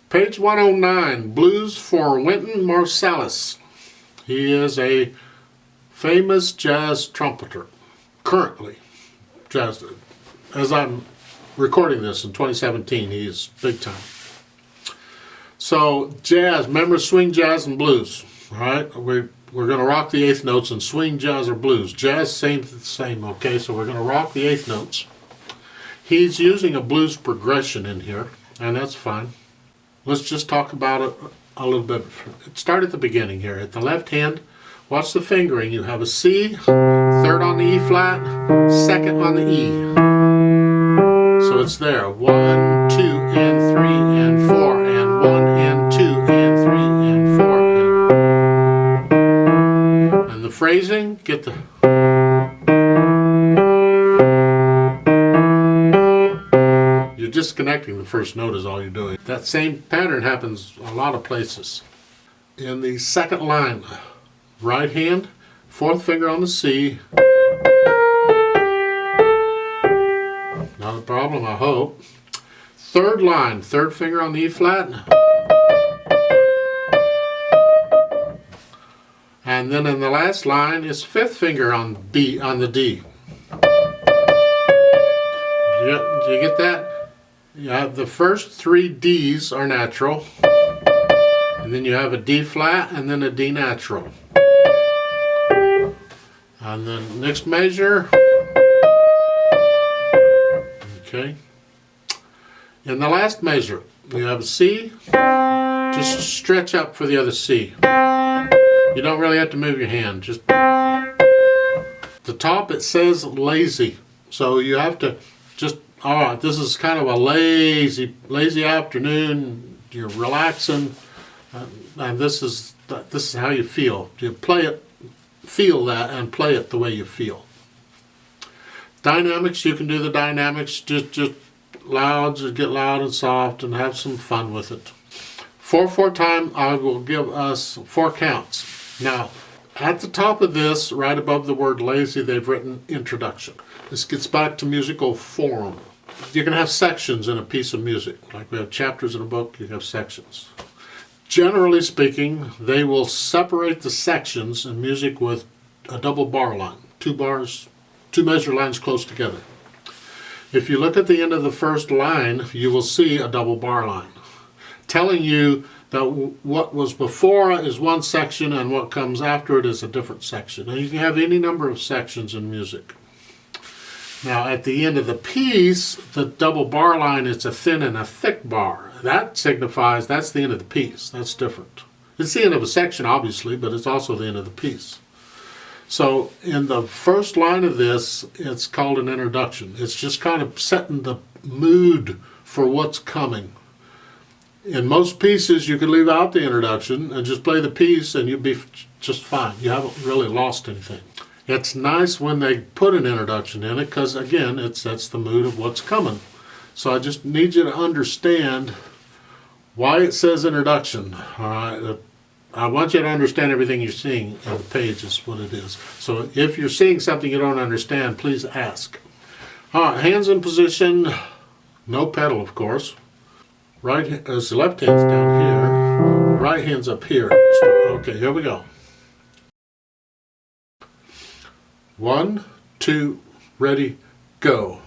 Page 109, Blues for Wynton Marsalis. He is a famous jazz trumpeter, currently. Jazz, as I'm recording this in 2017, he is big time. So jazz, remember swing, jazz, and blues. All right, we're going to rock the eighth notes and swing, jazz, or blues. Jazz, same, okay? So we're going to rock the eighth notes. He's using a blues progression in here, and that's fine. Let's just talk about it a little bit. Start at the beginning here. At the left hand, watch the fingering. You have a C, third on the E flat, second on the E. So it's there. 1, 2, and 3, and 4, and 1, and 2, and 3, and 4. And the phrasing, get the... You're disconnecting the first note is all you're doing. That same pattern happens a lot of places. In the second line, right hand, fourth finger on the C. Not a problem, I hope. Third line, third finger on the E flat. And then in the last line is fifth finger on the D. Do you get that? Yeah, the first three D's are natural, and then you have a D flat and then a D natural. And then next measure, okay. In the last measure, you have a C, just stretch up for the other C. You don't really have to move your hand, just the top it says lazy, so you have to just, all right, this is kind of a lazy afternoon. You're relaxing, and this is how you feel. You play it, feel that, and play it the way you feel. Dynamics, you can do the dynamics just loud, just get loud and soft, and have some fun with it. 4/4 time, I will give us 4 counts. Now, at the top of this, right above the word lazy, they've written introduction. This gets back to musical form. You're going to have sections in a piece of music. Like we have chapters in a book, you have sections. Generally speaking, they will separate the sections in music with a double bar line. 2 bars, 2 measure lines close together. If you look at the end of the first line, you will see a double bar line, telling you that what was before is one section and what comes after it is a different section. And you can have any number of sections in music. Now at the end of the piece, the double bar line is a thin and a thick bar. That signifies that's the end of the piece. That's different. It's the end of a section obviously, but it's also the end of the piece. So in the first line of this, it's called an introduction. It's just kind of setting the mood for what's coming. In most pieces, you could leave out the introduction and just play the piece and you'll be just fine. You haven't really lost anything. It's nice when they put an introduction in it because, again, it sets the mood of what's coming. So I just need you to understand why it says introduction. All right? I want you to understand everything you're seeing on the page is what it is. So if you're seeing something you don't understand, please ask. All right, hands in position, no pedal, of course. Right, as the left hand's down here, right hand's up here. Okay, here we go. 1, 2, ready, go.